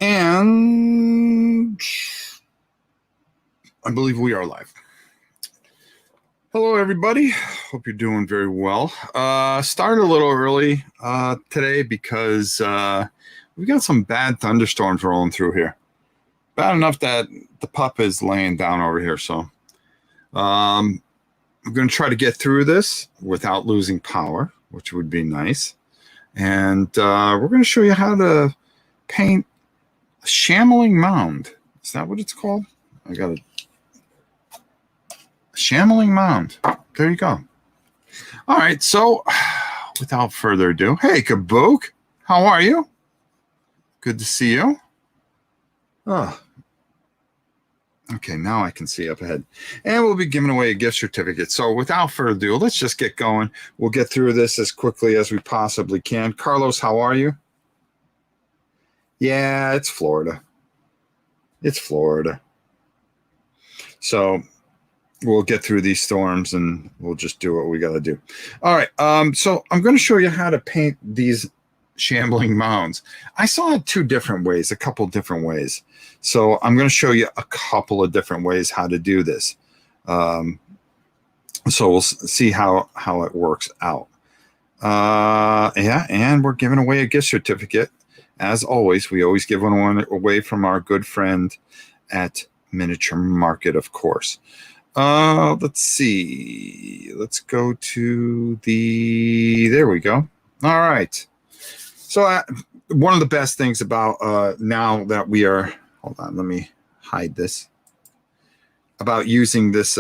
And I believe we are live. Hello, everybody. Hope you're doing very well. Started a little early today because we got some bad thunderstorms rolling through here. Bad enough that the pup is laying down over here. So I'm going to try to get through this without losing power, which would be nice. And we're going to show you how to paint a shambling mound. Is that what it's called? I got a shambling mound. There you go. All right. So without further ado, hey, Kabook, how are you? Good to see you. Oh, okay. Now I can see up ahead. And we'll be giving away a gift certificate. So without further ado, let's just get going. We'll get through this as quickly as we possibly can. Carlos, how are you? Yeah, it's Florida. It's Florida. So we'll get through these storms and we'll just do what we got to do. All right. So I'm going to show you how to paint these shambling mounds. I saw it two different ways, a couple different ways. So I'm going to show you a couple of different ways how to do this. So we'll see how it works out. Yeah, and we're giving away a gift certificate. As always, we always give one away from our good friend at Miniature Market, of course. Let's see. Let's go to there we go. All right. So one of the best things about now that we are, hold on, let me hide this, about using this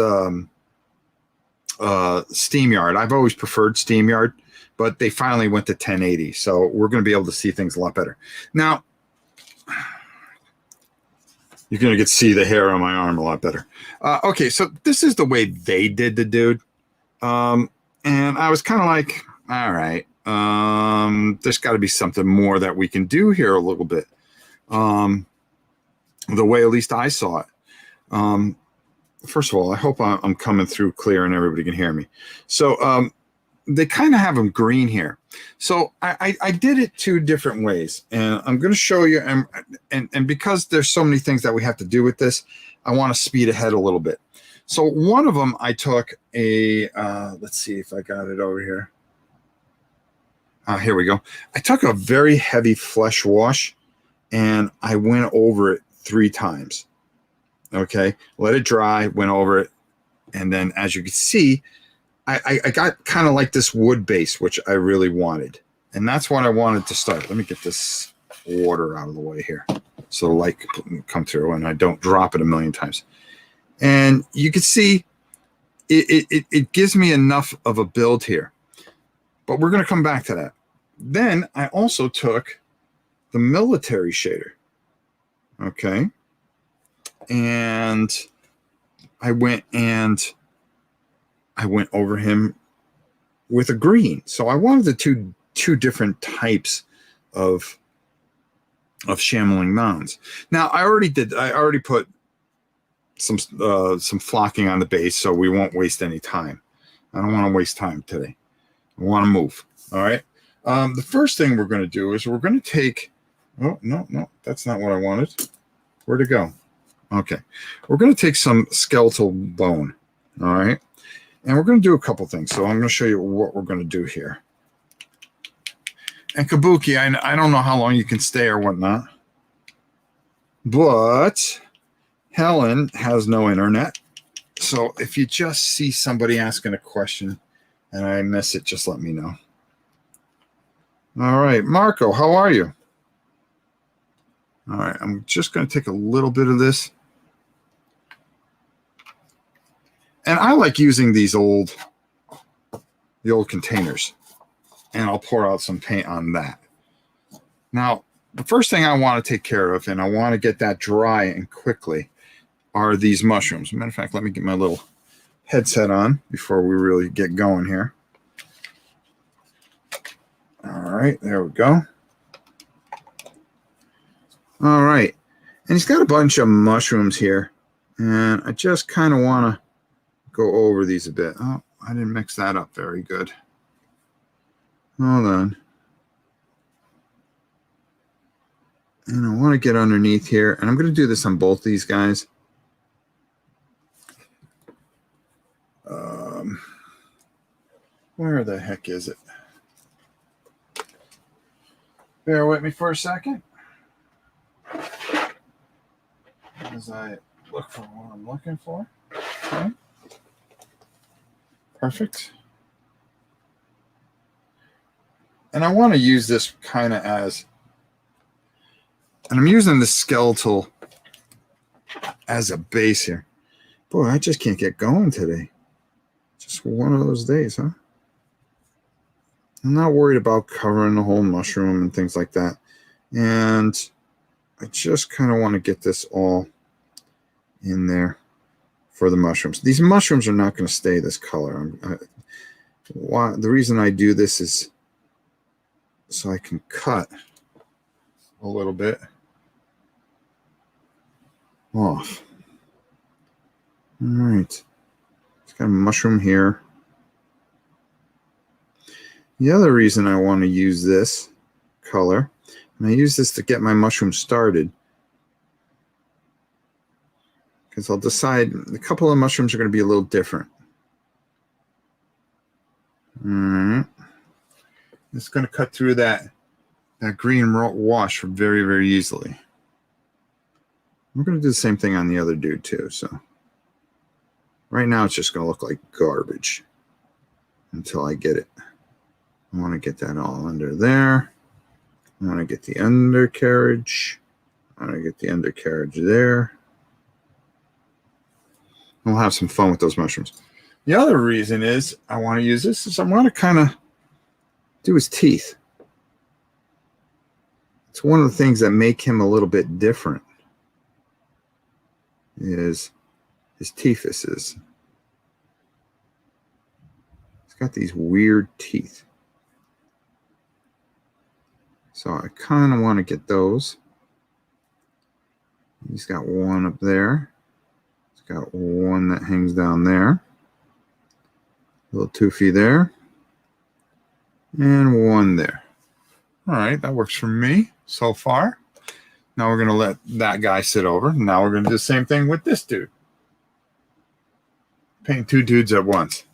SteamYard. I've always preferred SteamYard, but they finally went to 1080. So we're going to be able to see things a lot better. Now, you're going to get to see the hair on my arm a lot better. Okay, so this is the way they did the dude. And I was kind of like, all right, there's got to be something more that we can do here a little bit. The way at least I saw it. First of all, I hope I'm coming through clear and everybody can hear me. So they kind of have them green here. So I did it two different ways, and I'm going to show you. And because there's so many things that we have to do with this, I want to speed ahead a little bit. So one of them, I took a, let's see if I got it over here. Here we go. I took a very heavy flesh wash, and I went over it 3 times. Okay, let it dry, went over it, and then as you can see, I got kind of like this wood base, which I really wanted. And that's what I wanted to start. Let me get this water out of the way here so the light can come through and I don't drop it a million times. And you can see it gives me enough of a build here. But we're going to come back to that. Then I also took the military shader. Okay. And I went over him with a green. So I wanted the two different types of shambling mounds. Now I already put some flocking on the base, so we won't waste any time. I don't want to waste time today. I want to move. All right. The first thing we're going to do is we're going to take, oh, no, that's not what I wanted. Where'd it go? Okay. We're going to take some skeletal bone. All right. And we're going to do a couple things. So I'm going to show you what we're going to do here. And Kabuki, I don't know how long you can stay or whatnot. But Helen has no internet. So if you just see somebody asking a question and I miss it, just let me know. All right. Marco, how are you? All right. I'm just going to take a little bit of this. And I like using the old containers, and I'll pour out some paint on that. Now, the first thing I want to take care of, and I want to get that dry and quickly, are these mushrooms. As a matter of fact, let me get my little headset on before we really get going here. All right, there we go. All right, and he's got a bunch of mushrooms here, and I just kind of want to go over these a bit. Oh, I didn't mix that up very good. Hold on. And I want to get underneath here, and I'm going to do this on both these guys. Where the heck is it? Bear with me for a second as I look for what I'm looking for. Okay. Perfect. And I want to use this kind of as, and I'm using the skeletal as a base here. Boy, I just can't get going today. Just one of those days, huh? I'm not worried about covering the whole mushroom and things like that. And I just kind of want to get this all in there for the mushrooms. These mushrooms are not going to stay this color. The reason I do this is so I can cut a little bit off. All right. It's got a mushroom here. The other reason I want to use this color, and I use this to get my mushroom started, because I'll decide a couple of mushrooms are going to be a little different. All right. It's going to cut through that green wash very, very easily. We're going to do the same thing on the other dude too. So right now it's just going to look like garbage until I get it. I want to get that all under there. I want to get the undercarriage. I want to get the undercarriage there. We'll have some fun with those mushrooms. The other reason is I want to use this is I want to kind of do his teeth. It's one of the things that make him a little bit different is his teethuses. He's got these weird teeth. So I kind of want to get those. He's got one up there. He's got one that hangs down there. A little toothy there. And one there. All right, that works for me so far. Now we're going to let that guy sit over. Now we're going to do the same thing with this dude. Paint two dudes at once.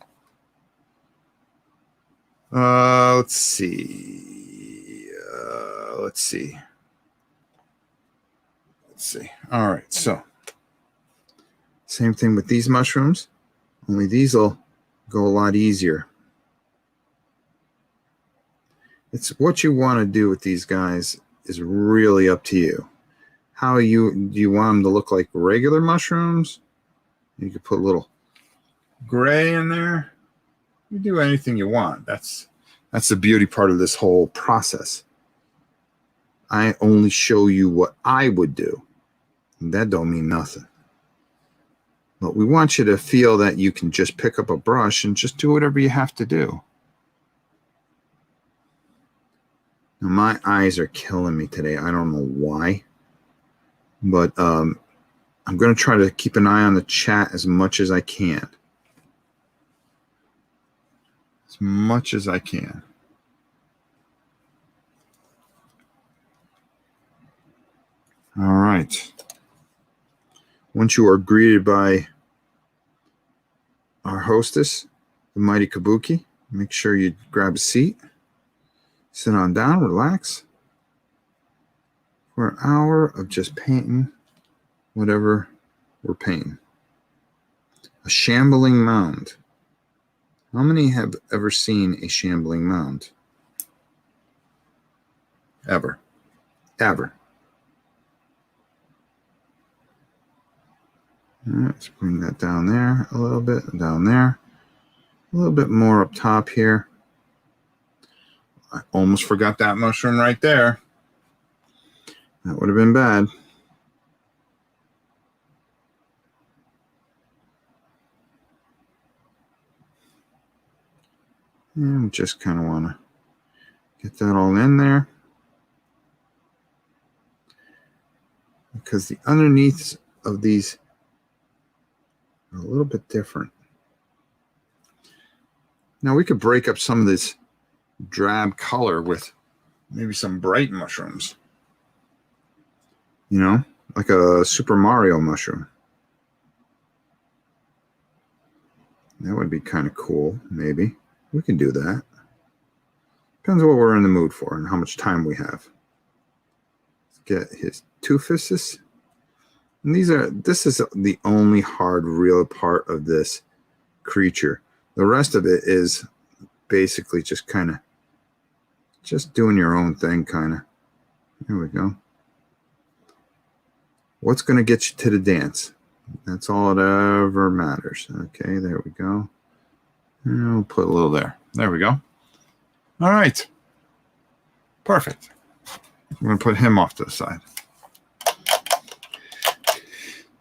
Let's see. Let's see. All right, so same thing with these mushrooms, only these will go a lot easier. It's what you want to do with these guys is really up to you. Do you want them to look like regular mushrooms? You could put a little gray in there. You do anything you want. That's the beauty part of this whole process. I only show you what I would do. And that don't mean nothing. But we want you to feel that you can just pick up a brush and just do whatever you have to do. Now, my eyes are killing me today. I don't know why. But I'm going to try to keep an eye on the chat as much as I can. As much as I can. All right. Once you are greeted by our hostess, the mighty Kabuki, make sure you grab a seat. Sit on down, relax. For an hour of just painting whatever we're painting. A shambling mound. How many have ever seen a shambling mound? Ever. Ever. Let's bring that down there a little bit, down there. A little bit more up top here. I almost forgot that mushroom right there. That would have been bad. And we just kind of want to get that all in there. Because the underneath of these are a little bit different. Now we could break up some of this drab color with maybe some bright mushrooms. you know, like a Super Mario mushroom. That would be kind of cool, maybe. We can do that. Depends what we're in the mood for and how much time we have. Let's get his toofuses. And this is the only hard, real part of this creature. The rest of it is basically just kind of just doing your own thing, kind of. There we go. What's going to get you to the dance? That's all it ever matters. Okay, there we go. And we'll put a little there. There we go. All right. Perfect. I'm going to put him off to the side.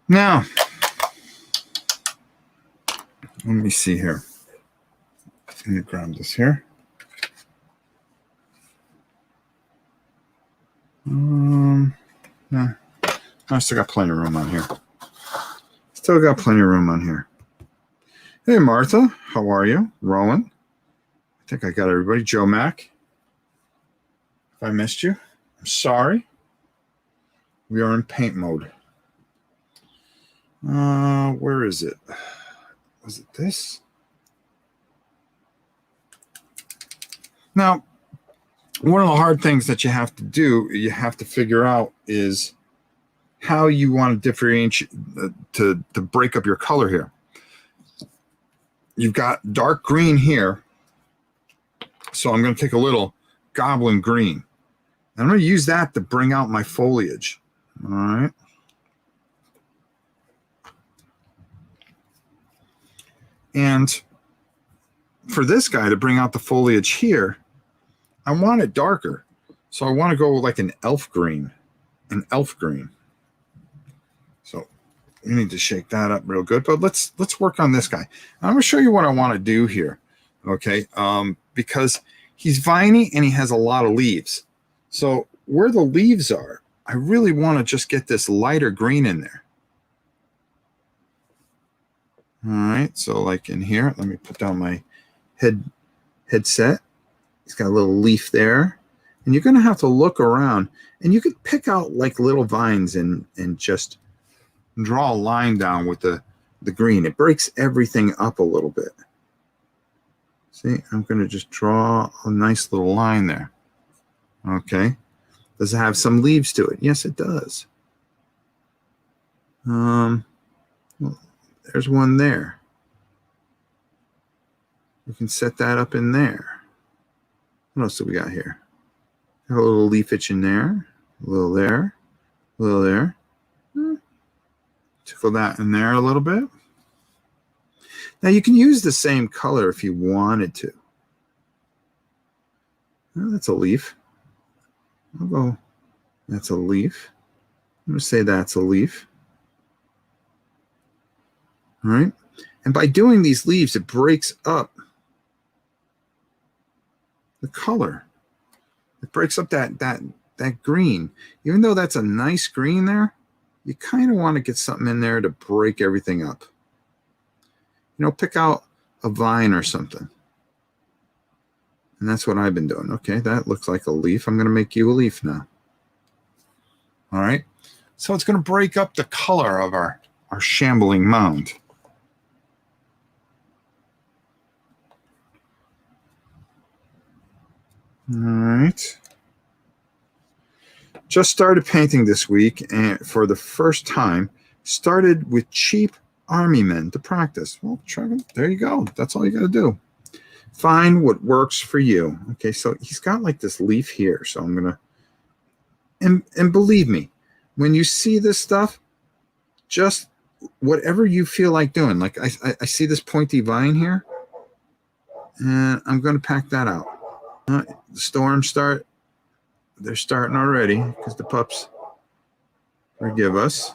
Now, let me see here. Let me grab this here. Nah, I still got plenty of room on here. Still got plenty of room on here. Hey, Martha, how are you? Rowan, I think I got everybody. Joe Mack, if I missed you, I'm sorry. We are in paint mode. Where is it? Was it this? Now, one of the hard things that you have to do, you have to figure out is how you want to differentiate, to break up your color here. You've got dark green here. So I'm going to take a little goblin green. And I'm going to use that to bring out my foliage. All right. And for this guy to bring out the foliage here, I want it darker. So I want to go like an elf green. An elf green. So we need to shake that up real good. But let's work on this guy. I'm going to show you what I want to do here. Okay. Because he's viney and he has a lot of leaves. So where the leaves are, I really want to just get this lighter green in there. All right, so like in here, let me put down my headset. He's got a little leaf there. And you're going to have to look around. And you could pick out like little vines and just draw a line down with the green. It breaks everything up a little bit. See, I'm going to just draw a nice little line there. Okay. Does it have some leaves to it? Yes, it does. Well, there's one there. We can set that up in there. What else do we got here? Got a little leafage in there. A little there. A little there. Tickle that in there a little bit. Now you can use the same color if you wanted to. Well, that's a leaf. I'll go, that's a leaf. I'm going to say that's a leaf. All right. And by doing these leaves, it breaks up the color. It breaks up that green. Even though that's a nice green there, you kind of want to get something in there to break everything up. You know, pick out a vine or something. And that's what I've been doing. Okay, that looks like a leaf. I'm going to make you a leaf now. All right. So it's going to break up the color of our shambling mound. All right. Just started painting this week, and for the first time, started with cheap army men to practice. Well, Trevor, there you go. That's all you got to do. Find what works for you. Okay, so he's got like this leaf here. So I'm going to, and believe me, when you see this stuff, just whatever you feel like doing. Like I see this pointy vine here, and I'm going to pack that out. The storms start. They're starting already because the pups forgive us.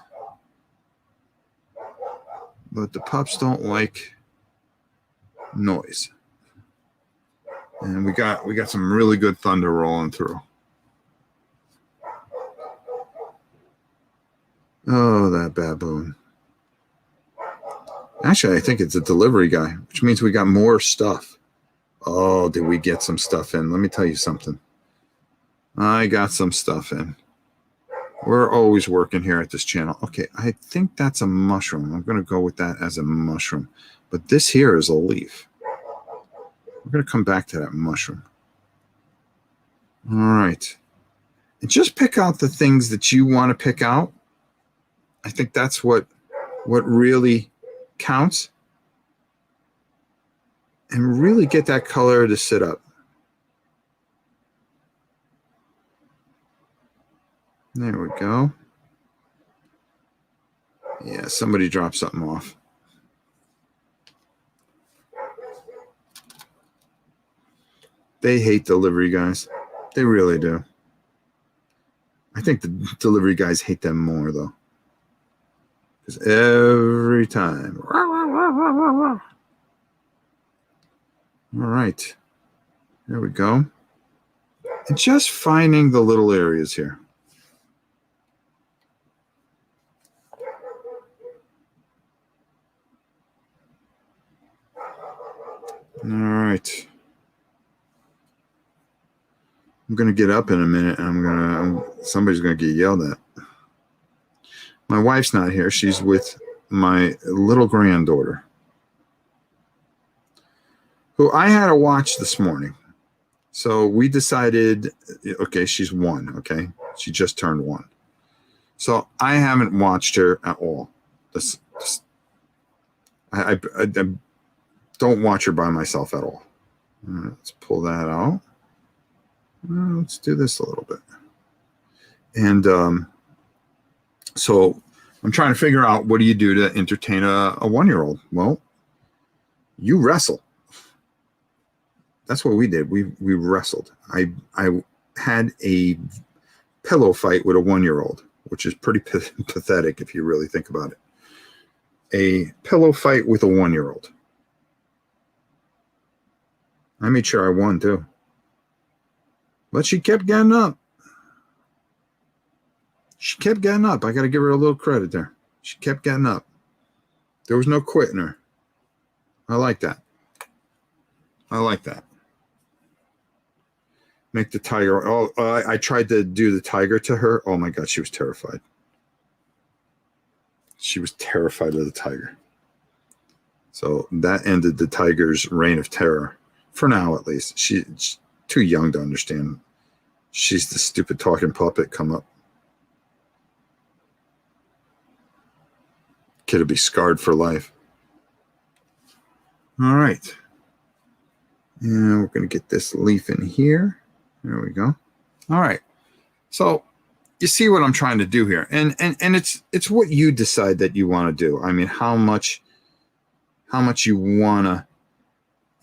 But the pups don't like noise. And we got some really good thunder rolling through. Oh, that baboon. Actually, I think it's a delivery guy, which means we got more stuff. Oh, did we get some stuff in? Let me tell you something. I got some stuff in. We're always working here at this channel. Okay, I think that's a mushroom. I'm going to go with that as a mushroom. But this here is a leaf. We're going to come back to that mushroom. All right. And just pick out the things that you want to pick out. I think that's what really counts. And really get that color to sit up. There we go. Yeah, somebody dropped something off. They hate delivery guys. They really do. I think the delivery guys hate them more, though. Because every time. All right. There we go. And just finding the little areas here. All right. I'm going to get up in a minute and somebody's going to get yelled at. My wife's not here. She's with my little granddaughter, who I had to watch this morning. So we decided, okay, she's 1, okay? She just turned 1. So I haven't watched her at all. I don't watch her by myself at all. Let's pull that out. Let's do this a little bit. And so I'm trying to figure out, what do you do to entertain a 1-year-old? Well, you wrestle. That's what we did. We wrestled. I had a pillow fight with a 1-year-old, which is pretty pathetic if you really think about it. A pillow fight with a 1-year-old. I made sure I won too. But she kept getting up. She kept getting up. I got to give her a little credit there. She kept getting up. There was no quitting her. I like that. I like that. Make the tiger. Oh, I tried to do the tiger to her. Oh my God, she was terrified. She was terrified of the tiger. So that ended the tiger's reign of terror. For now, at least. She's too young to understand. She's the stupid talking puppet come up. Kid will be scarred for life. All right. And we're going to get this leaf in here. There we go. All right. So you see what I'm trying to do here. And it's what you decide that you want to do. I mean, how much you want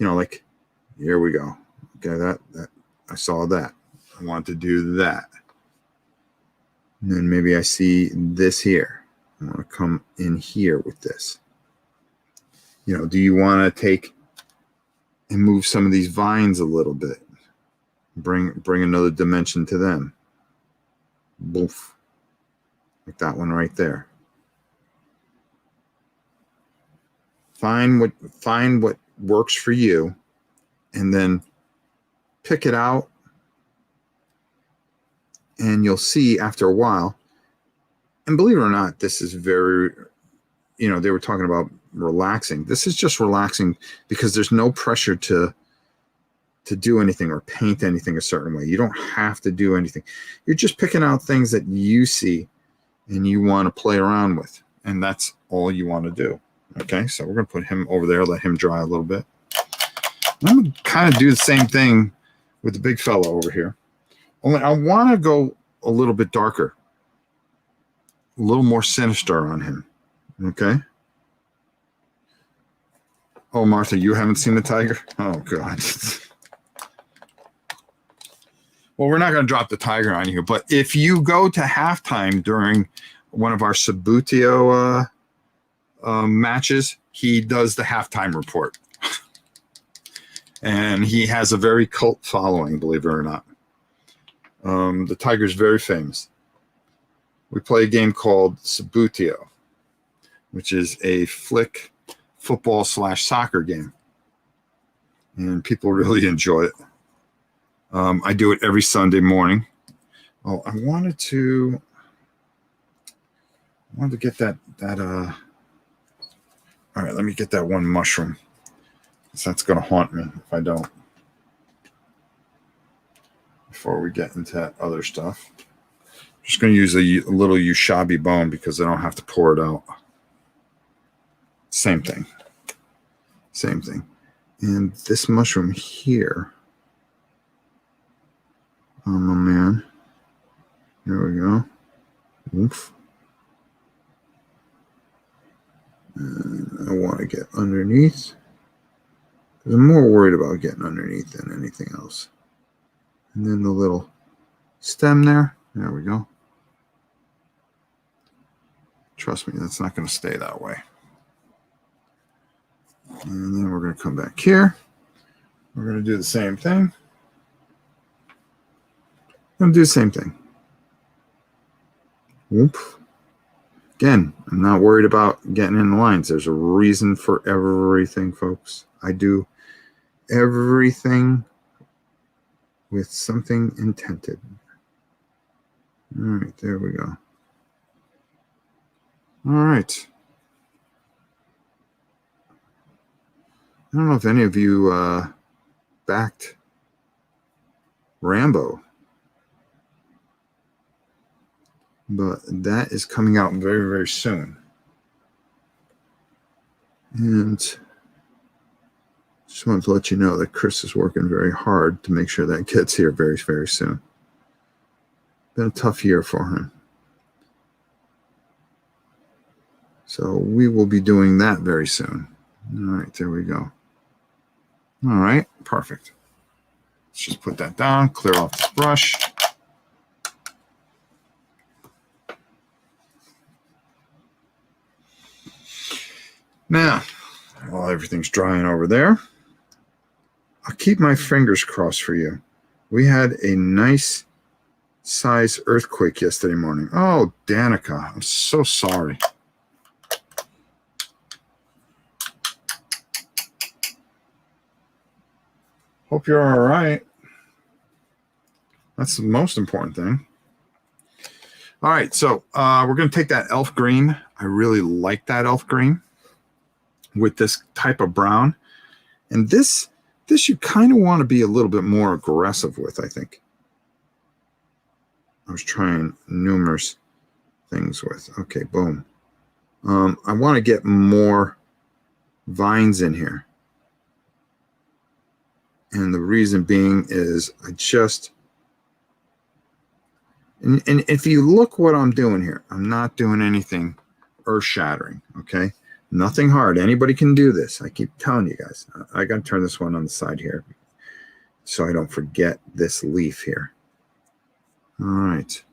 to, like, here we go. Okay, that I saw that. I want to do that. And then maybe I see this here. I want to come in here with this. Do you want to take and move some of these vines a little bit? Bring another dimension to them. Boof. Like that one right there. Find what works for you, and then pick it out, and you'll see after a while. And believe it or not, this is very, they were talking about relaxing. This is just relaxing because there's no pressure to do anything or paint anything a certain way. You don't have to do anything. You're just picking out things that you see and you want to play around with. And that's all you want to do. Okay, so we're going to put him over there, let him dry a little bit. I'm going to kind of do the same thing with the big fella over here. Only I want to go a little bit darker. A little more sinister on him. Okay. Oh, Martha, you haven't seen the tiger? Oh, God. Well, we're not going to drop the tiger on you, but if you go to halftime during one of our Sabutio matches, he does the halftime report. And he has a very cult following, believe it or not. The tiger's very famous. We play a game called Sabutio, which is a flick football/soccer game. And people really enjoy it. I do it every Sunday morning. Oh, I wanted to I wanted to get that all right, let me get that one mushroom. So that's going to haunt me if I don't. Before we get into that other stuff. I'm just going to use a little Ushabi bone because I don't have to pour it out. Same thing. Same thing. And this mushroom here. Oh, my man. There we go. Oof. And I want to get underneath. I'm more worried about getting underneath than anything else. And then the little stem there. There we go. Trust me, that's not going to stay that way. And then we're going to come back here. We're going to do the same thing. I'm going to do the same thing. Whoop. Again, I'm not worried about getting in the lines. There's a reason for everything, folks. I do everything with something intended. All right, there we go. All right. I don't know if any of you backed Rambo, but that is coming out very, very soon. And just wanted to let you know that Chris is working very hard to make sure that gets here very, very soon. Been a tough year for him. So we will be doing that very soon. All right, there we go. All right, perfect. Let's just put that down, clear off this brush. Now, while everything's drying over there, I'll keep my fingers crossed for you. We had a nice size earthquake yesterday morning. Oh, Danica, I'm so sorry. Hope you're all right. That's the most important thing. All right, so we're going to take that elf green. I really like that elf green with this type of brown. And this you kind of want to be a little bit more aggressive with, I think. I was trying numerous things with. Okay, boom. I want to get more vines in here. And the reason being is I just... And if you look what I'm doing here, I'm not doing anything earth-shattering, okay? Nothing hard. Anybody can do this. I keep telling you guys. I got to turn this one on the side here so I don't forget this leaf here. All right.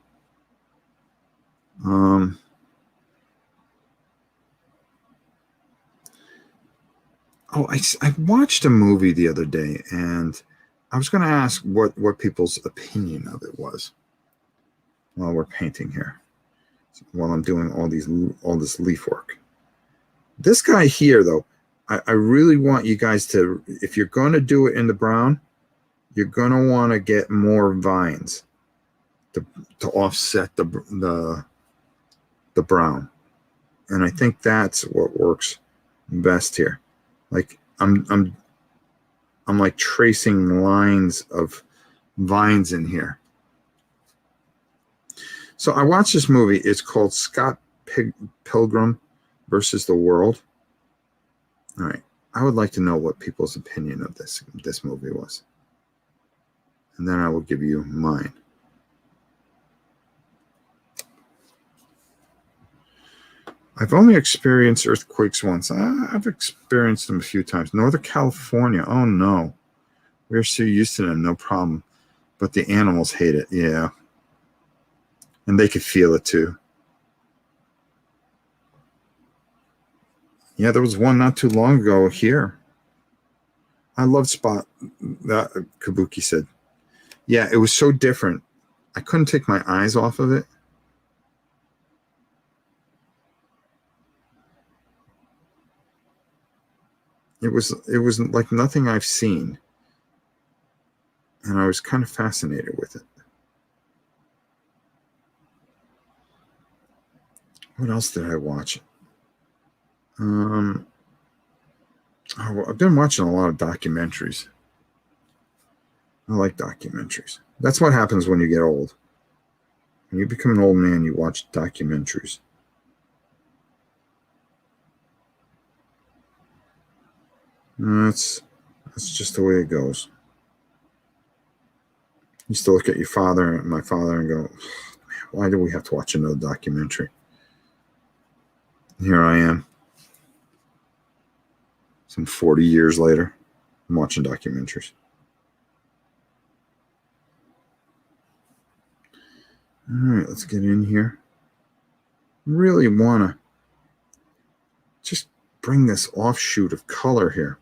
I watched a movie the other day, and I was going to ask what people's opinion of it was while we're painting here, while I'm doing all this leaf work. This guy here, though, I really want you guys to, if you're going to do it in the brown, you're going to want to get more vines to offset the brown. And I think that's what works best here. Like I'm like tracing lines of vines in here. So I watched this movie. It's called Scott Pilgrim versus the World. All right. I would like to know what people's opinion of this movie was. And then I will give you mine. I've only experienced earthquakes once. I've experienced them a few times. Northern California. Oh, no. We're so used to them. No problem. But the animals hate it. Yeah. And they could feel it, too. Yeah, there was one not too long ago here. I love Spot, that Kabuki said. Yeah, it was so different. I couldn't take my eyes off of it. It was like nothing I've seen. And I was kind of fascinated with it. What else did I watch? I've been watching a lot of documentaries. I like documentaries. That's what happens when you get old. When you become an old man, you watch documentaries. That's just the way it goes. You used to look at my father, and go, why do we have to watch another documentary? And here I am. Some 40 years later, I'm watching documentaries. All right, let's get in here. Really want to just bring this offshoot of color here.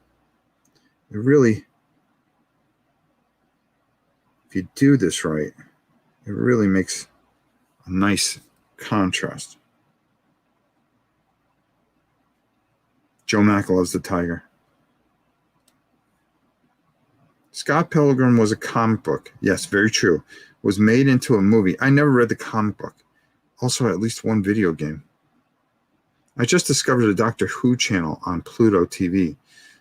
It really, if you do this right, it really makes a nice contrast. Joe Mack loves the tiger. Scott Pilgrim was a comic book. Yes, very true. Was made into a movie. I never read the comic book. Also, at least one video game. I just discovered a Doctor Who channel on Pluto TV.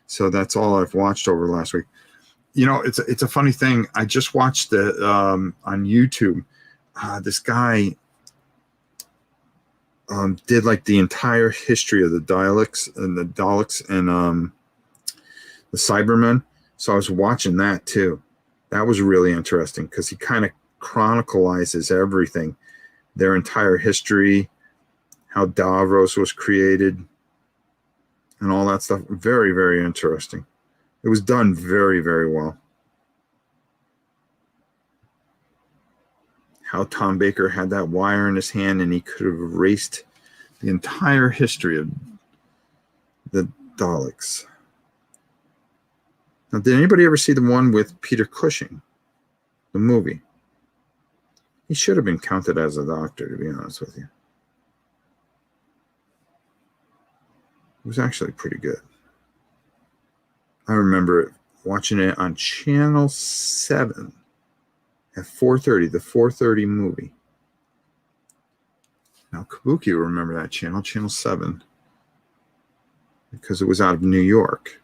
So that's all I've watched over the last week. You know, it's a funny thing. I just watched it on YouTube. This guy did like the entire history of the Daleks and the Cybermen. So I was watching that too. That was really interesting because he kind of chronicalizes everything, their entire history, how Davros was created, and all that stuff. Very, very interesting. It was done very, very well. How Tom Baker had that wire in his hand and he could have erased the entire history of the Daleks. Now, did anybody ever see the one with Peter Cushing, the movie? He should have been counted as a doctor, to be honest with you. It was actually pretty good. I remember watching it on Channel 7 at 4:30, the 4:30 movie. Now, Kabuki will remember that channel, Channel 7, because it was out of New York.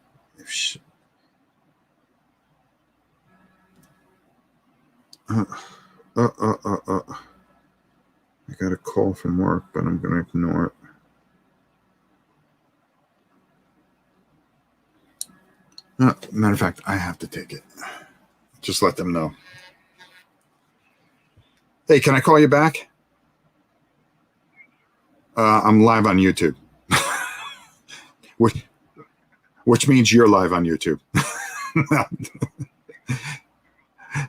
I got a call from work, but I'm going to ignore it. Matter of fact, I have to take it. Just let them know. Hey, can I call you back? I'm live on YouTube. which means you're live on YouTube.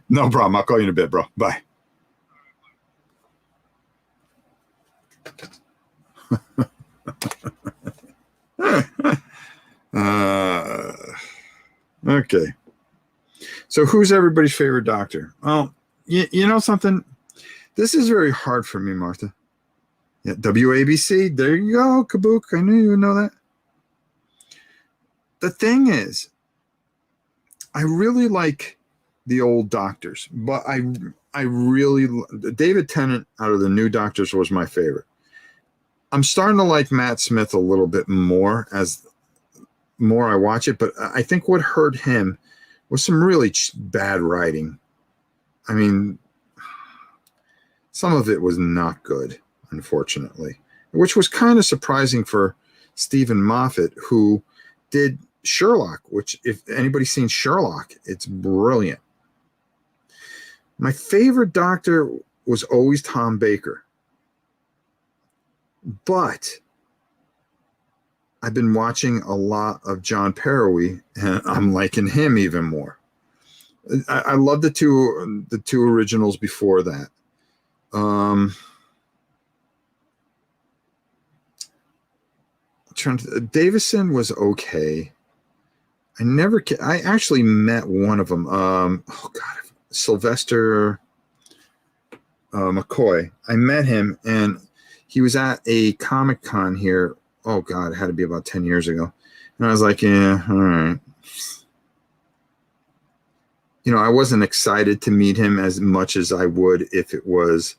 No problem. I'll call you in a bit, bro. Bye. Okay. So who's everybody's favorite doctor? Oh, you know something? This is very hard for me, Martha. Yeah, WABC. There you go, Kabook. I knew you would know that. The thing is, I really like the old doctors, but I really David Tennant out of the new doctors was my favorite. I'm starting to like Matt Smith a little bit more as more I watch it, but I think what hurt him was some really bad writing. I mean, some of it was not good, unfortunately, which was kind of surprising for Stephen Moffat, who did Sherlock, which if anybody's seen Sherlock, it's brilliant. My favorite doctor was always Tom Baker, but I've been watching a lot of John Pertwee, and I'm liking him even more. I love the two originals before that. Davison was okay. I actually met one of them. Sylvester McCoy. I met him, and he was at a Comic-Con here. Oh, God, it had to be about 10 years ago. And I was like, yeah, all right. You know, I wasn't excited to meet him as much as I would if it was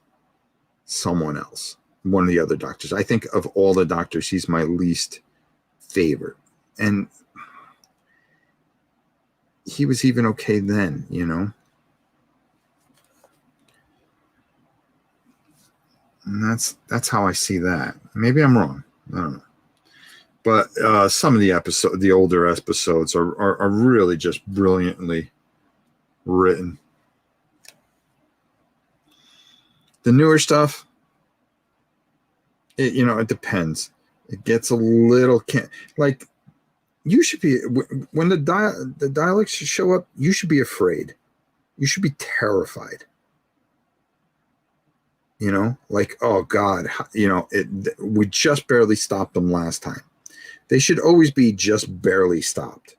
someone else. one of the other doctors. I think of all the doctors, he's my least favorite. And he was even okay then, you know. And that's how I see that. Maybe I'm wrong. I don't know. But some of the older episodes are really just brilliantly written. The newer stuff, it depends. It gets a little like you should be when the dialects show up. You should be afraid. You should be terrified. Like, oh God, we just barely stopped them last time. They should always be just barely stopped.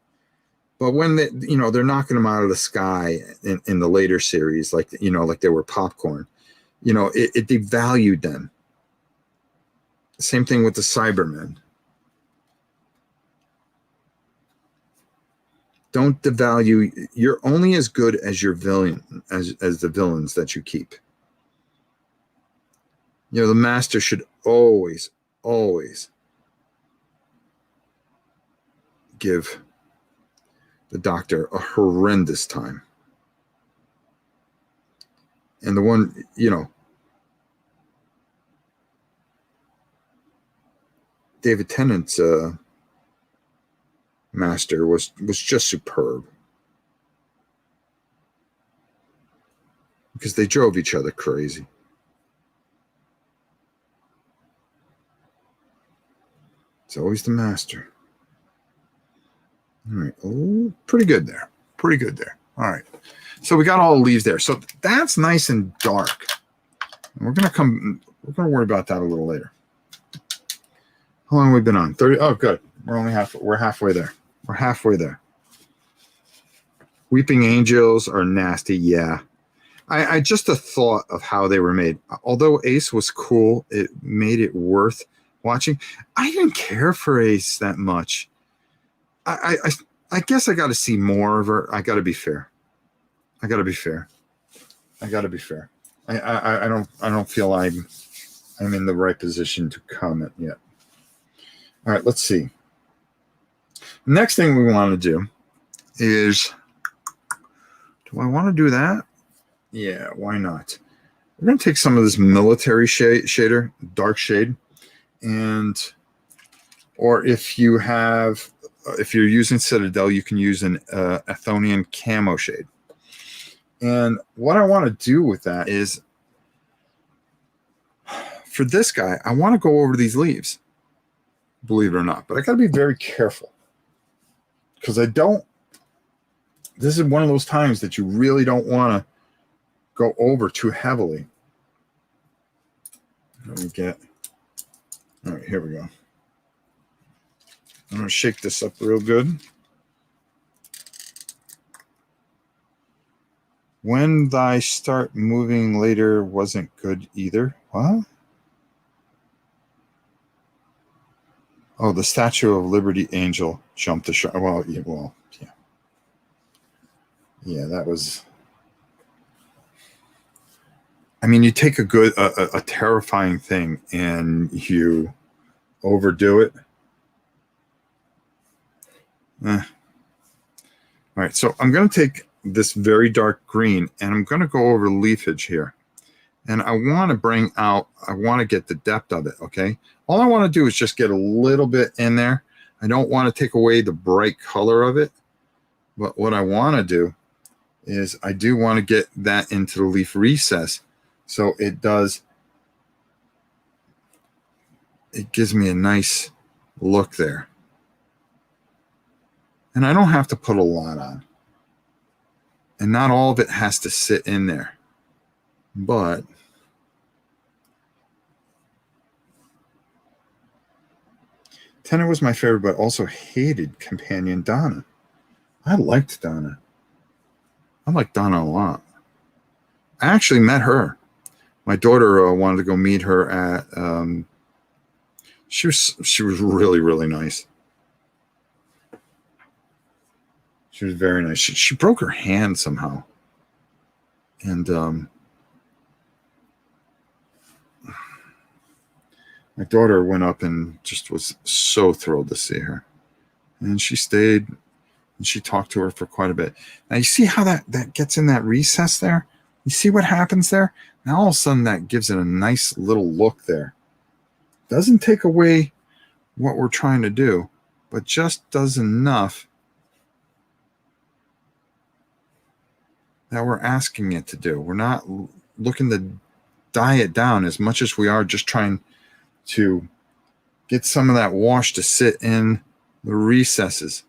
But when they're knocking them out of the sky in the later series, like they were popcorn, it devalued them. Same thing with the Cybermen. Don't devalue. You're only as good as your villain, as the villains that you keep. The Master should always give the Doctor a horrendous time. And the one, David Tennant's Master was just superb. Because they drove each other crazy. It's always the Master. All right. Oh, pretty good there. Pretty good there. All right. So we got all the leaves there. So that's nice and dark. And we're gonna worry about that a little later. How long have we been on? 30. Oh, good. We're halfway there. We're halfway there. Weeping Angels are nasty, yeah. I just a thought of how they were made. Although Ace was cool, it made it worth watching. I didn't care for Ace that much. I guess I got to see more of her. I got to be fair. I don't feel I'm in the right position to comment yet. All right, let's see. Next thing we want to do is, do I want to do that? Yeah, why not? We're going to take some of this military shader, dark shade, or if you're using Citadel, you can use an Athonian camo shade. And what I want to do with that is, for this guy, I want to go over these leaves, believe it or not. But I got to be very careful because this is one of those times that you really don't want to go over too heavily. All right, here we go. I'm going to shake this up real good. When thy start moving later wasn't good either. What? Oh, the Statue of Liberty Angel jumped the shark. Well, yeah. Yeah, that was... I mean, you take a terrifying thing and you overdo it. All right, so I'm going to take this very dark green and I'm going to go over leafage here. And I want to get the depth of it, okay? All I want to do is just get a little bit in there. I don't want to take away the bright color of it. But what I want to do is I do want to get that into the leaf recess. So it gives me a nice look there. And I don't have to put a lot on. And not all of it has to sit in there. But Tennant was my favorite, but also hated companion Donna. I liked Donna. I liked Donna a lot. I actually met her. My daughter wanted to go meet her at. She was really, really nice. She was very nice. She broke her hand somehow, and My daughter went up and just was so thrilled to see her. And she stayed and she talked to her for quite a bit. Now you see how that gets in that recess there? You see what happens there? Now all of a sudden that gives it a nice little look there. Doesn't take away what we're trying to do, but just does enough that we're asking it to do. We're not looking to dye it down as much as we are just trying to get some of that wash to sit in the recesses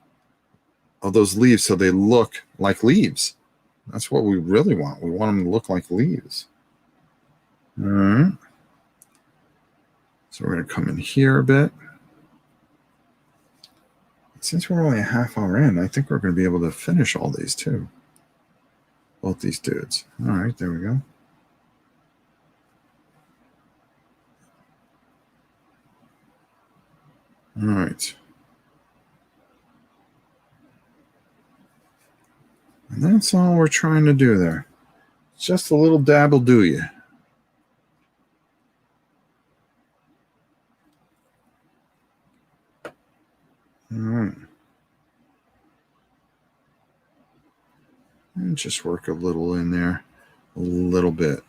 of those leaves so they look like leaves. That's what we really want. We want them to look like leaves. All right. So we're going to come in here a bit. Since we're only a half hour in, I think we're going to be able to finish all these too. Both these dudes. All right, there we go. All right. And that's all we're trying to do there. Just a little dab will do you. All right. And just work a little in there, a little bit.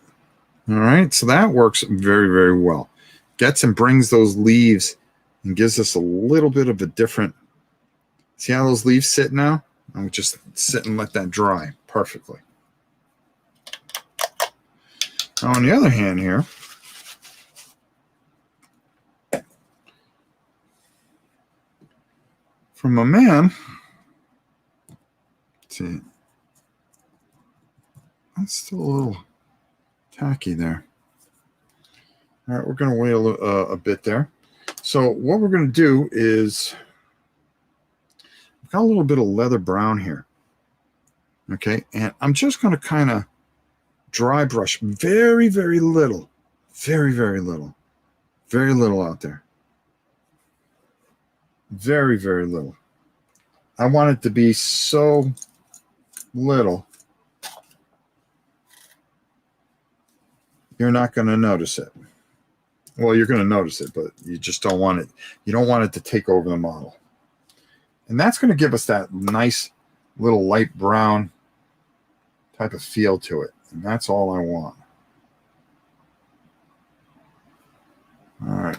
All right, so that works very, very well. Gets and brings those leaves and gives us a little bit of a different. See how those leaves sit now? I'll just sit and let that dry perfectly. Now, on the other hand here, from my man, let's see, that's still a little tacky there. All right, we're going to wait a bit there. So what we're going to do is, I've got a little bit of leather brown here. Okay, and I'm just going to kind of dry brush very, very little. Very, very little. Very little out there. Very, very little. I want it to be so little you're not going to notice it. Well, you're going to notice it, but you just don't want it. You don't want it to take over the model. And that's going to give us that nice little light brown type of feel to it. And that's all I want. All right.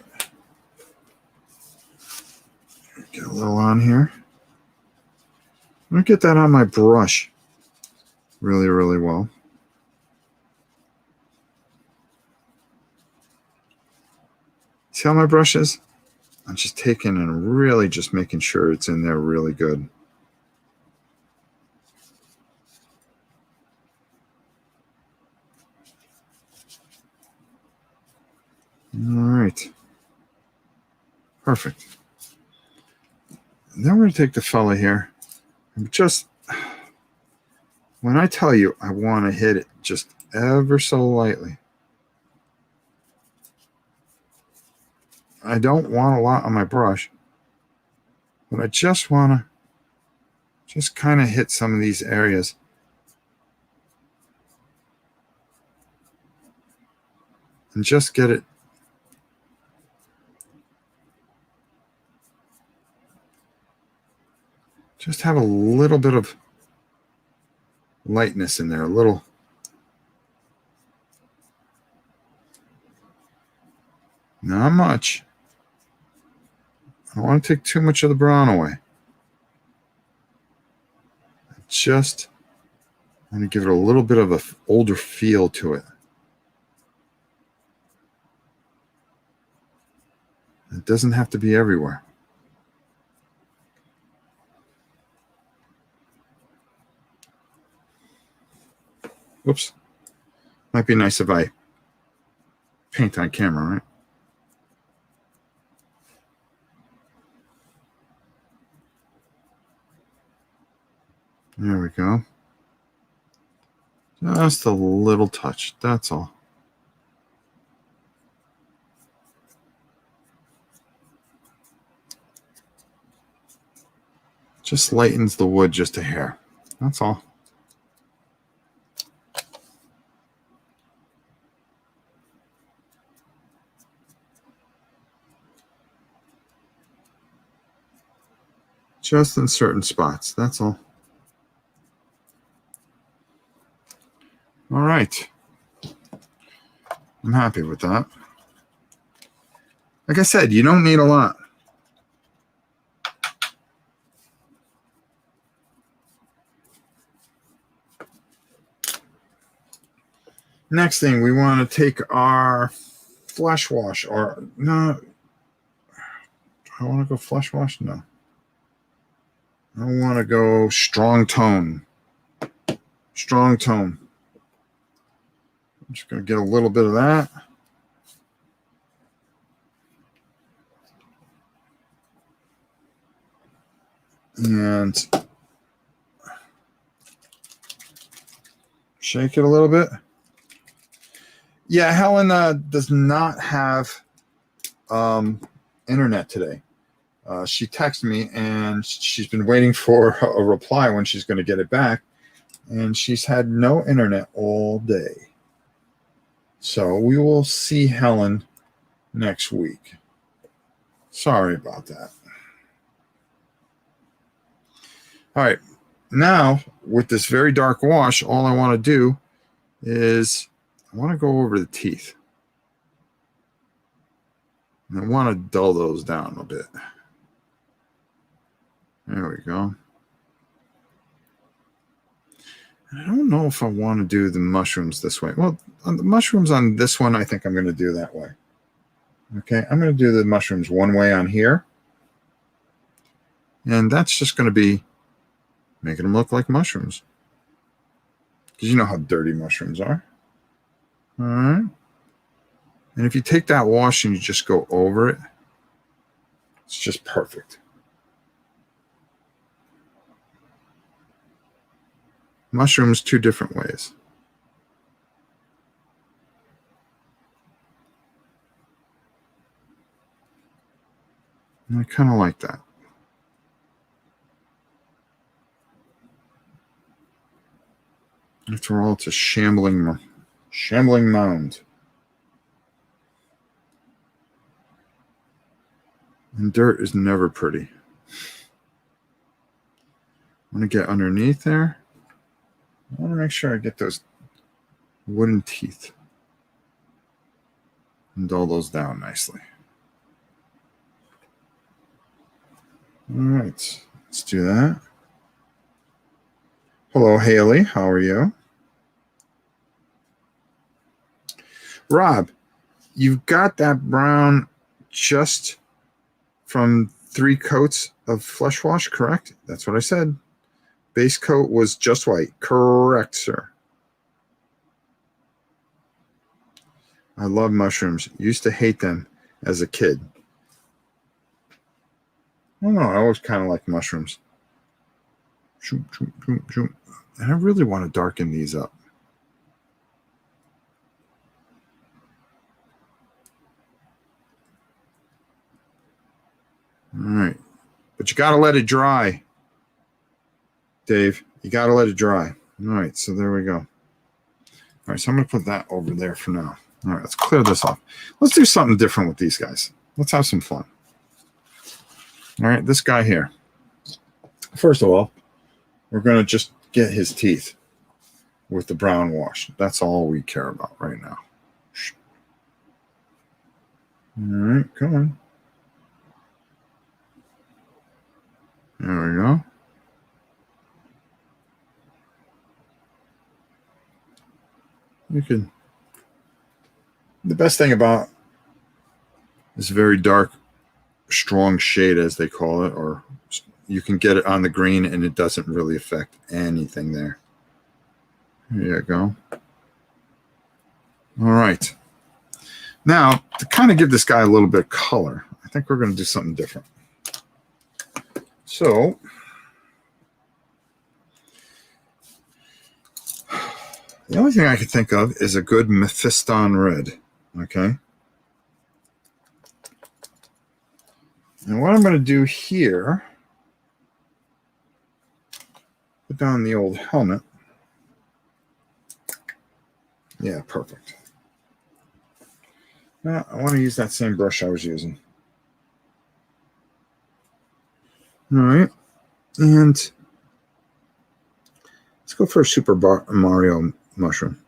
Get a little on here. I'm going to get that on my brush really, really well. See how my brush is? I'm just taking and really just making sure it's in there really good. All right. Perfect. And then we're going to take the fella here. And just, when I tell you I want to hit it just ever so lightly. I don't want a lot on my brush, but I just want to just kind of hit some of these areas. And just get it. Just have a little bit of lightness in there, a little. Not much. I don't want to take too much of the brown away. Just want to give it a little bit of an older feel to it. It doesn't have to be everywhere. Whoops. Might be nice if I paint on camera, right? There we go. Just a little touch, that's all. Just lightens the wood just a hair. That's all. Just in certain spots. That's all. All right. I'm happy with that. Like I said, you don't need a lot. Next thing, we want to take our flesh wash, or no, I want to go flesh wash. No, I want to go strong tone. Strong tone. I'm just going to get a little bit of that. And shake it a little bit. Yeah, Helen does not have internet today. She texted me, and she's been waiting for a reply when she's going to get it back. And she's had no internet all day. So we will see Helen next week. Sorry about that. All right. Now, with this very dark wash, all I want to do is I want to go over the teeth. And I want to dull those down a bit. There we go. I don't know if I want to do the mushrooms this way. Well, on the mushrooms on this one, I think I'm going to do that way. Okay, I'm going to do the mushrooms one way on here. And that's just going to be making them look like mushrooms. Because you know how dirty mushrooms are. All right. And if you take that wash and you just go over it, it's just perfect. Mushrooms, two different ways. And I kind of like that. After all, it's a shambling mound. And dirt is never pretty. I want to get underneath there. I want to make sure I get those wooden teeth and dull those down nicely. All right, let's do that. Hello, Haley. How are you? Rob, you've got that brown just from 3 coats of flesh wash, correct? That's what I said. Base coat was just white. Correct, sir. I love mushrooms. Used to hate them as a kid. I don't know. I always kind of like mushrooms. And I really want to darken these up. All right. But you got to let it dry, Dave. You got to let it dry. All right. So there we go. All right. So I'm going to put that over there for now. All right. Let's clear this off. Let's do something different with these guys. Let's have some fun. All right. This guy here. First of all, we're going to just get his teeth with the brown wash. That's all we care about right now. All right. Come on. There we go. You can. The best thing about this very dark, strong shade, as they call it, or you can get it on the green and it doesn't really affect anything there. There you go. All right. Now, to kind of give this guy a little bit of color, I think we're going to do something different. So, the only thing I could think of is a good Mephiston red, okay? And what I'm going to do here, put down the old helmet. Yeah, perfect. Now, I want to use that same brush I was using. All right. And let's go for a Super Mario mushroom.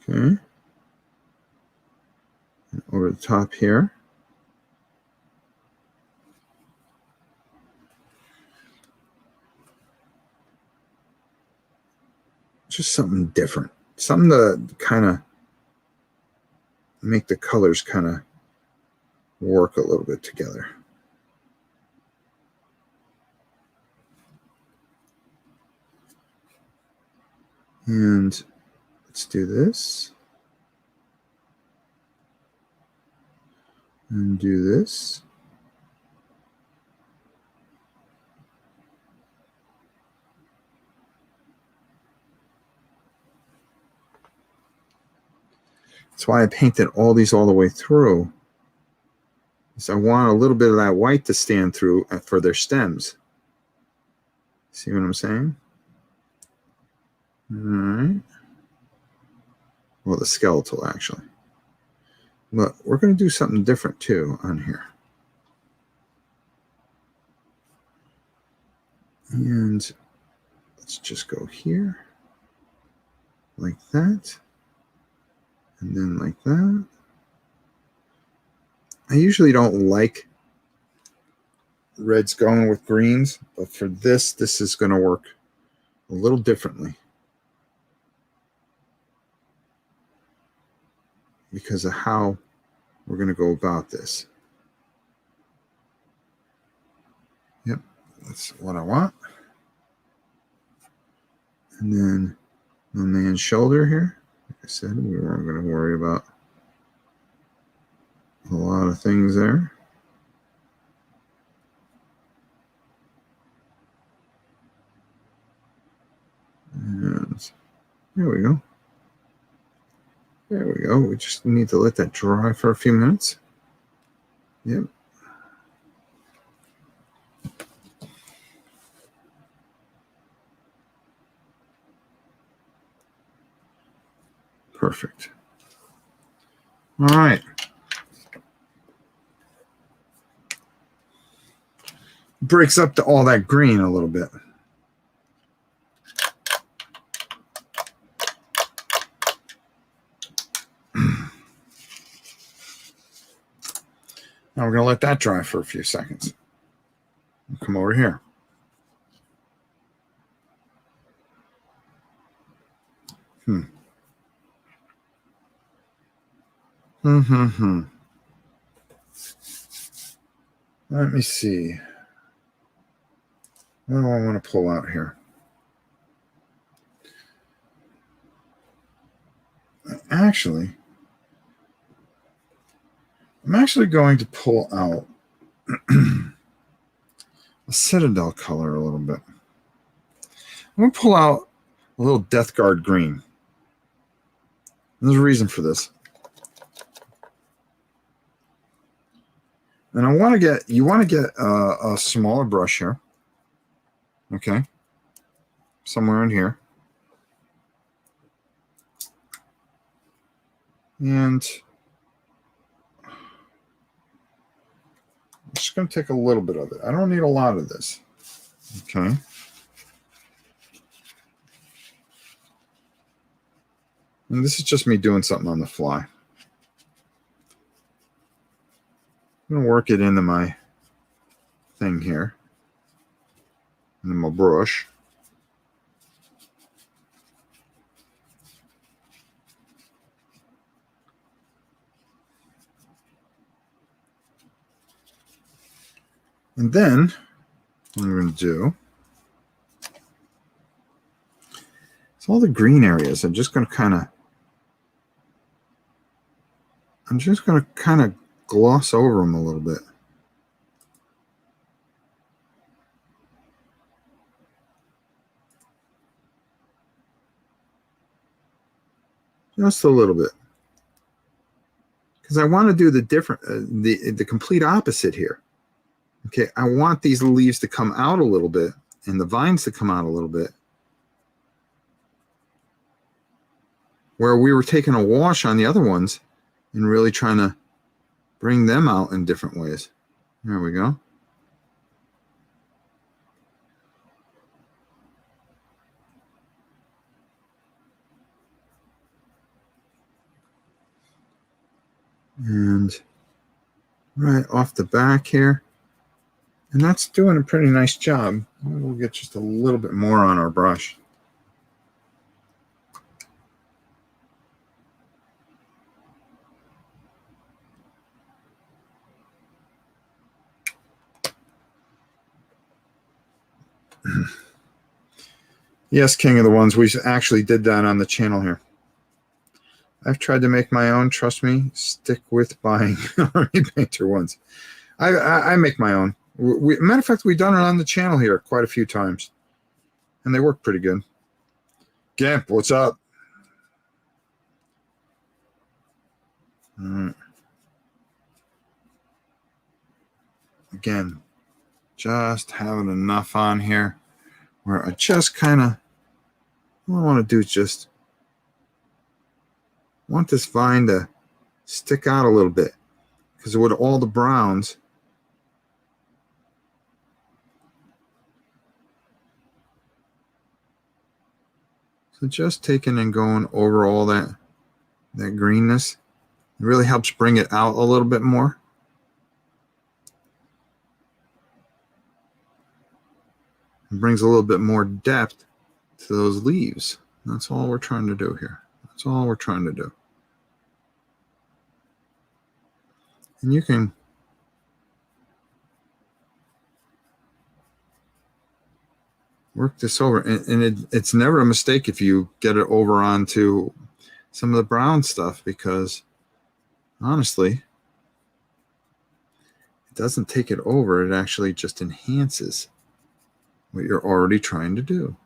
Okay. And over the top here. Just something different. Something to kind of make the colors kind of work a little bit together. And let's do this. And do this. That's why I painted all these all the way through. So I want a little bit of that white to stand through for their stems. See what I'm saying? All right. Well, the skeletal, actually. But we're going to do something different, too, on here. And let's just go here. Like that. And then like that. I usually don't like reds going with greens, but for this is going to work a little differently because of how we're going to go about this. Yep, that's what I want. And then my man's shoulder here. Like I said, we weren't going to worry about a lot of things there. And there we go. There we go. We just need to let that dry for a few minutes. Yep. Perfect. All right. Breaks up all that green a little bit. Now we're going to let that dry for a few seconds. Come over here. Let me see. What do I want to pull out here? I'm actually going to pull out a Citadel color a little bit. I'm going to pull out a little Death Guard green. There's a reason for this. And you want to get a smaller brush here. Okay. Somewhere in here. And I'm just going to take a little bit of it. I don't need a lot of this. Okay. And this is just me doing something on the fly. I'm going to work it into my thing here. Into my brush. And then what I'm going to do is all the green areas. I'm just going to kind of gloss over them a little bit. Just a little bit. Because I want to do the complete opposite here. Okay, I want these leaves to come out a little bit and the vines to come out a little bit. Where we were taking a wash on the other ones and really trying to bring them out in different ways. There we go. And right off the back here. And that's doing a pretty nice job. We'll get just a little bit more on our brush. Yes, King of the Ones. We actually did that on the channel here. I've tried to make my own. Trust me, stick with buying Army Painter ones. I make my own. Matter of fact, we've done it on the channel here quite a few times. And they work pretty good. Gimp, what's up? All right. Again, just having enough on here where I just kind of, all I want to do is just want this vine to stick out a little bit, because with all the browns, so just taking and going over all that greenness, it really helps bring it out a little bit more. It brings a little bit more depth to those leaves. That's all we're trying to do here. That's all we're trying to do. And you can work this over. And it's never a mistake if you get it over onto some of the brown stuff, because honestly, it doesn't take it over. It actually just enhances what you're already trying to do.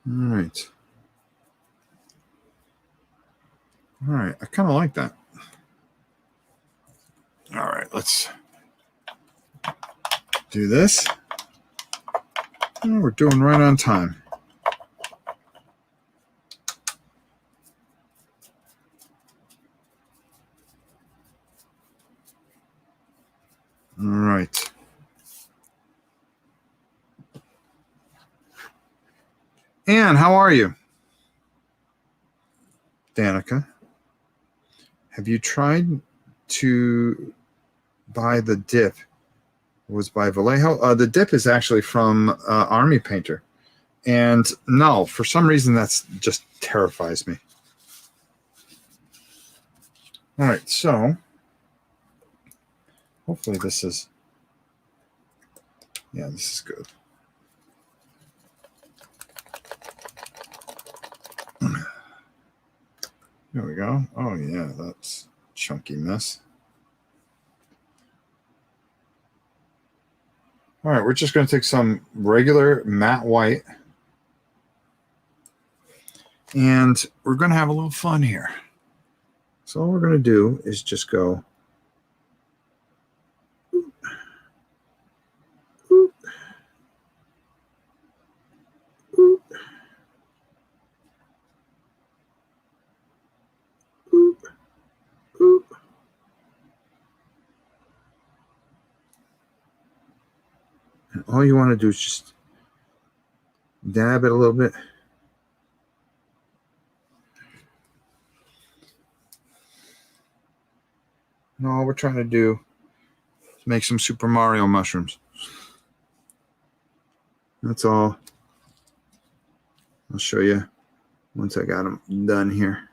All right. All right. I kind of like that. All right. Let's do this. Oh, we're doing right on time. All right. Anne, how are you? Danica, have you tried to buy the dip? It was by Vallejo. The dip is actually from Army Painter. And no, for some reason, that's just terrifies me. All right, so hopefully this is, yeah, this is good. There we go. Oh, yeah, that's chunky mess. All right, we're just going to take some regular matte white, and we're going to have a little fun here. So all we're going to do is just go oop, oop, oop, oop, oop. And all you want to do is just dab it a little bit. And all we're trying to do is make some Super Mario mushrooms. That's all. I'll show you once I got them done here.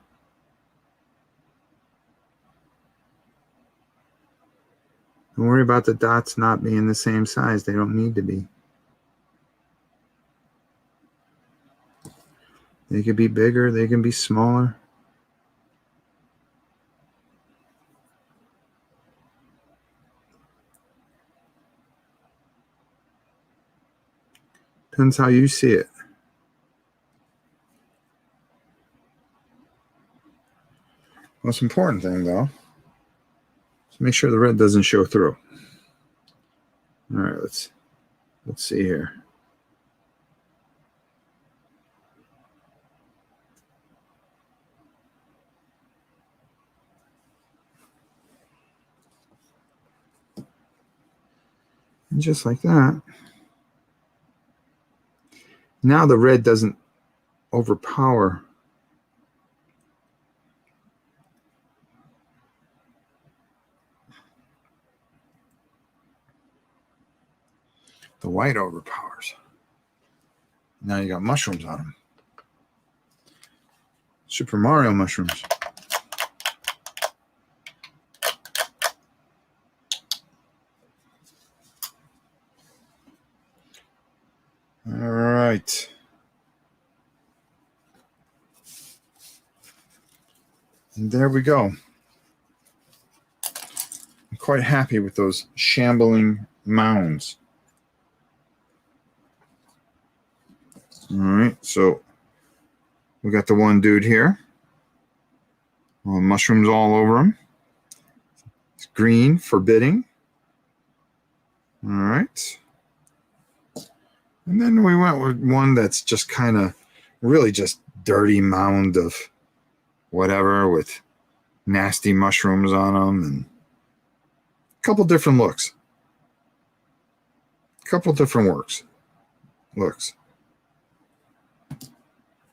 Don't worry about the dots not being the same size. They don't need to be. They can be bigger. They can be smaller. Depends how you see it. Most important thing, though, is make sure the red doesn't show through. All right, let's see here. And just like that. Now the red doesn't overpower. The white overpowers. Now you got mushrooms on them. Super Mario mushrooms. All right. And there we go. I'm quite happy with those shambling mounds. All right, so we got the one dude here. Well, mushrooms all over him. It's green, forbidding. All right. And then we went with one that's just kind of really just dirty mound of whatever with nasty mushrooms on them and a couple different looks. A couple different looks.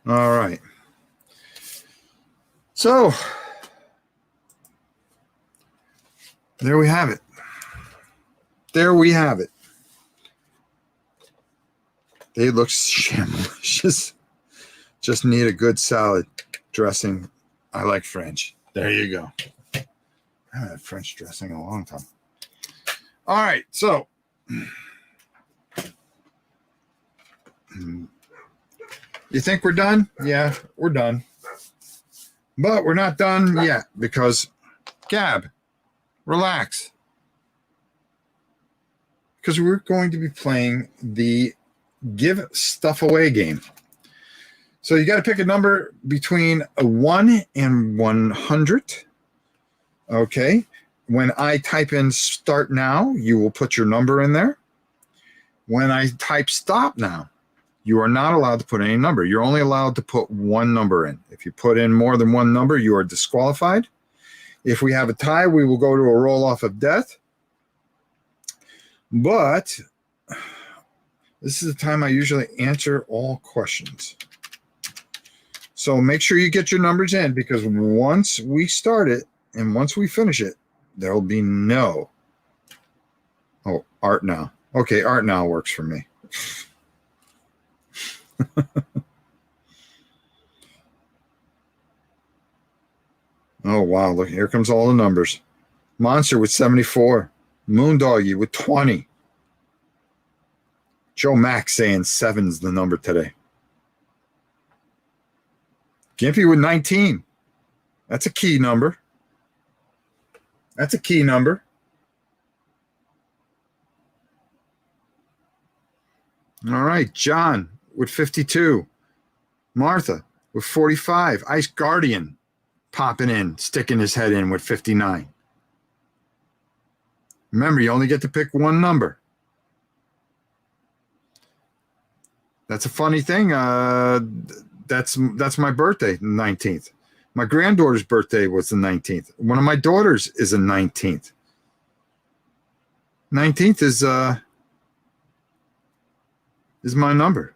All right. So there we have it. There we have it. They look shamblicious. Just need a good salad dressing. I like French. There you go. I haven't had French dressing in a long time. All right, so you think we're done? Yeah, we're done. But we're not done yet because, Gab, relax. Because we're going to be playing the Give Stuff Away game. So you got to pick a number between a 1 and 100. Okay. When I type in start now, you will put your number in there. When I type stop now, you are not allowed to put any number. You're only allowed to put one number in. If you put in more than one number, you are disqualified. If we have a tie, we will go to a roll off of death. But this is the time I usually answer all questions. So make sure you get your numbers in because once we start it and once we finish it, there will be no. Oh, art now. Okay, art now works for me. Oh, wow. Look, here comes all the numbers. Monster with 74. Moondoggy with 20. Joe Max saying 7's the number today. Gimpy with 19. That's a key number. That's a key number. All right. John with 52. Martha with 45. Ice Guardian popping in, sticking his head in with 59. Remember, you only get to pick one number. That's a funny thing. That's my birthday, the 19th. My granddaughter's birthday was the 19th. One of my daughters is the 19th. 19th is my number.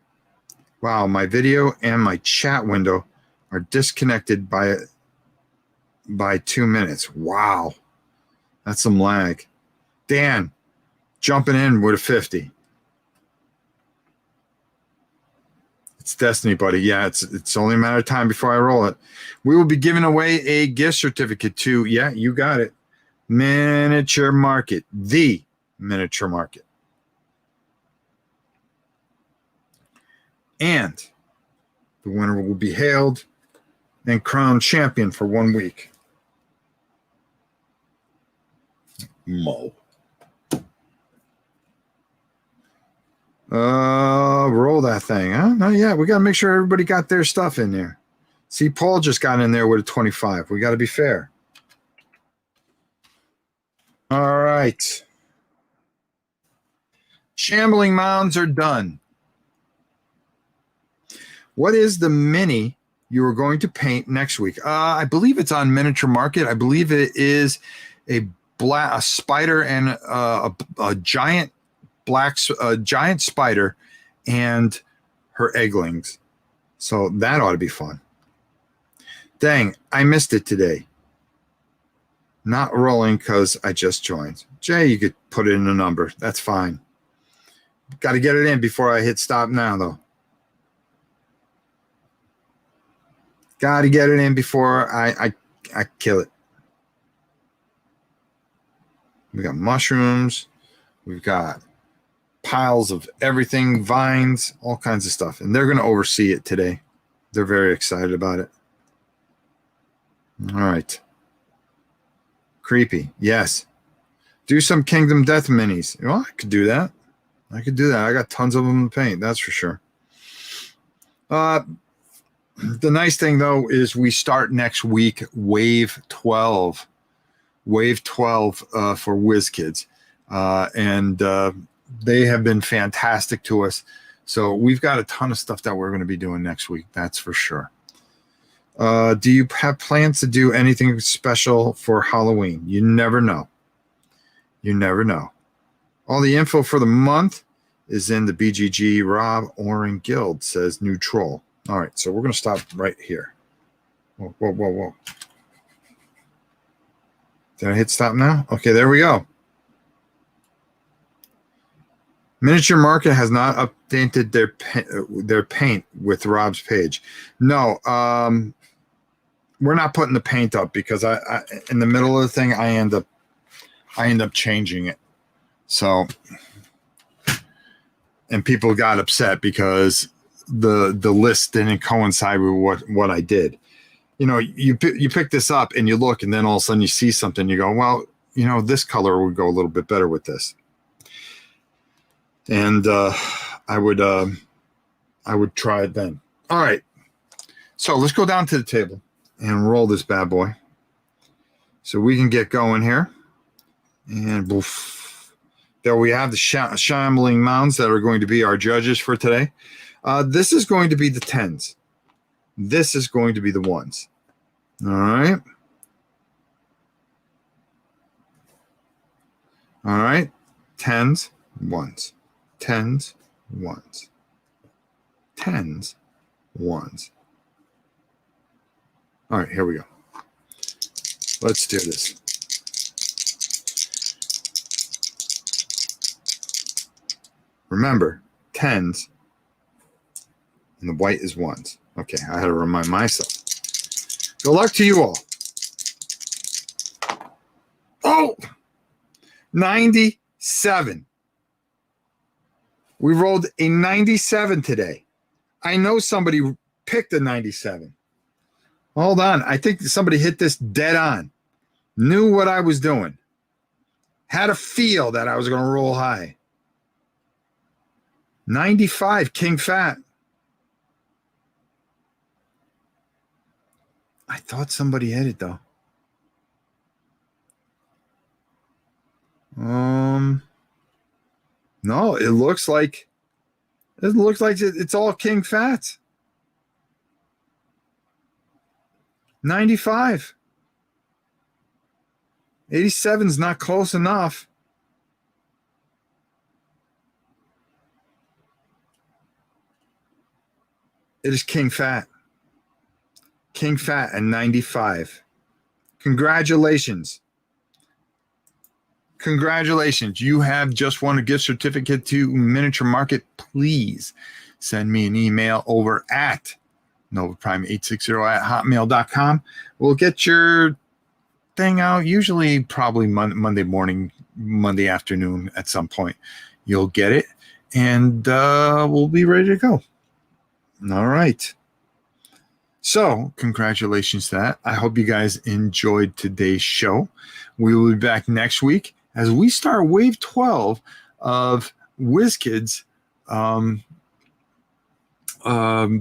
Wow, my video and my chat window are disconnected by 2 minutes. Wow. That's some lag. Dan, jumping in with a 50. It's destiny, buddy. Yeah, it's only a matter of time before I roll it. We will be giving away a gift certificate to, yeah, you got it, Miniature Market, the Miniature Market. And the winner will be hailed and crowned champion for 1 week. Mo. Roll that thing, huh? Not yet. We got to make sure everybody got their stuff in there. See, Paul just got in there with a 25. We got to be fair. All right. Shambling mounds are done. What is the mini you are going to paint next week? I believe it's on Miniature Market. I believe it is a spider and a giant giant spider and her egglings. So that ought to be fun. Dang, I missed it today. Not rolling because I just joined. Jay, you could put it in a number. That's fine. Got to get it in before I hit stop now, though. Got to get it in before I kill it. We got mushrooms. We've got piles of everything, vines, all kinds of stuff. And they're going to oversee it today. They're very excited about it. All right. Creepy. Yes. Do some Kingdom Death minis. Well, I could do that. I got tons of them to paint. That's for sure. The nice thing, though, is we start next week, Wave 12. Wave 12 for Wizkids. And they have been fantastic to us. So we've got a ton of stuff that we're going to be doing next week. That's for sure. Do you have plans to do anything special for Halloween? You never know. You never know. All the info for the month is in the BGG Rob Oren Guild, says New Troll. All right, so we're going to stop right here. Whoa, whoa, whoa, whoa. Did I hit stop now? Okay, there we go. Miniature Market has not updated their paint with Rob's page. No, we're not putting the paint up because I in the middle of the thing I end up changing it. So, and people got upset because the list didn't coincide with what I did. You know, you pick this up and you look, and then all of a sudden you see something. You go, well, you know, this color would go a little bit better with this. And I would try it then. All right. So let's go down to the table and roll this bad boy so we can get going here. And boof. There we have the Shambling Mounds that are going to be our judges for today. This is going to be the 10s. This is going to be the 1s. All right. All right. 10s, 1s. 10s, 1s. 10s, 1s. All right, here we go. Let's do this. Remember, 10s, and the white is 1s. Okay, I had to remind myself. Good luck to you all. Oh, 97. We rolled a 97 today. I know somebody picked a 97. Hold on. I think somebody hit this dead on. Knew what I was doing. Had a feel that I was going to roll high. 95, King Fat. I thought somebody hit it, though. No, it looks like it's all King Fats. 95. 87 is not close enough. It is King Fat. King Fat and 95. Congratulations. Congratulations. You have just won a gift certificate to Miniature Market. Please send me an email over at novaprime860@hotmail.com. We'll get your thing out usually probably Monday morning, Monday afternoon at some point. You'll get it, and we'll be ready to go. All right. So congratulations to that. I hope you guys enjoyed today's show. We will be back next week as we start Wave 12 of Wizkids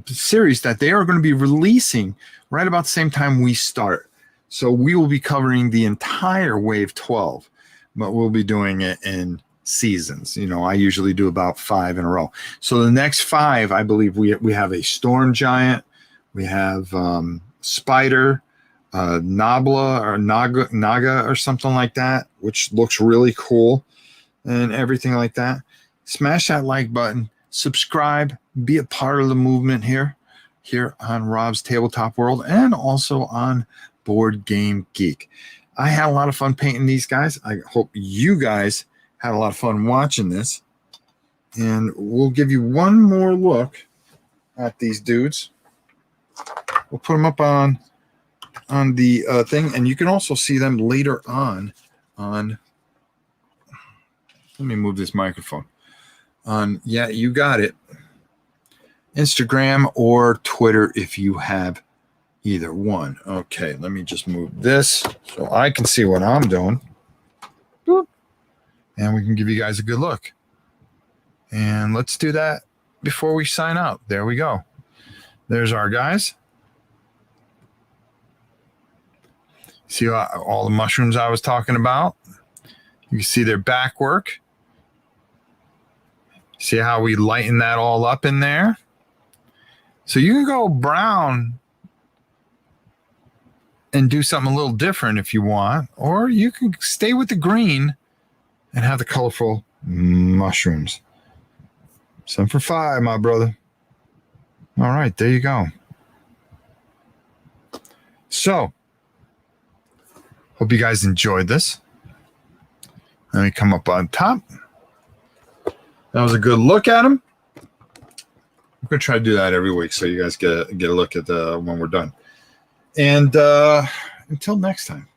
series that they are going to be releasing right about the same time we start. So we will be covering the entire Wave 12, but we'll be doing it in seasons. You know, I usually do about 5 in a row. So the next 5, I believe we have a Storm Giant, we have Spider, Nabla or Naga or something like that, which looks really cool and everything like that. smash that like button, subscribe, be a part of the movement here on Rob's Tabletop World and also on Board Game Geek. I had a lot of fun painting these guys. I hope you guys had a lot of fun watching this. And we'll give you one more look at these dudes. We'll put them up on the thing, and you can also see them later on. Let me move this microphone. Yeah, you got it. Instagram or Twitter if you have either one. Okay, let me just move this so I can see what I'm doing. Boop. And we can give you guys a good look. And let's do that before we sign out. There we go. There's our guys. See all the mushrooms I was talking about? You can see their back work. See how we lighten that all up in there? So you can go brown and do something a little different if you want, or you can stay with the green and have the colorful mushrooms. 7 for 5, my brother. All right, there you go. So, hope you guys enjoyed this. Let me come up on top. That was a good look at them. I'm going to try to do that every week so you guys get a look at when we're done. And until next time,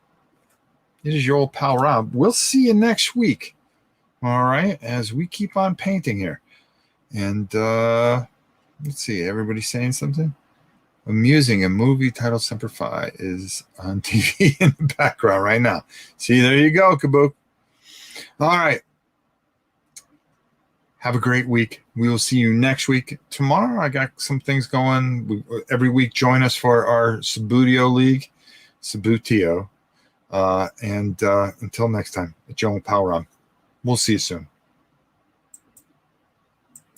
it is your old pal Rob. We'll see you next week. All right, as we keep on painting here. And let's see, everybody saying something? Amusing, a movie titled Semper Fi is on TV in the background right now. See, there you go, Kabook. All right. Have a great week. We will see you next week. Tomorrow, I got some things going. Every week, join us for our Sabutio League, Sabutio. And until next time, Joe and Power On. We'll see you soon.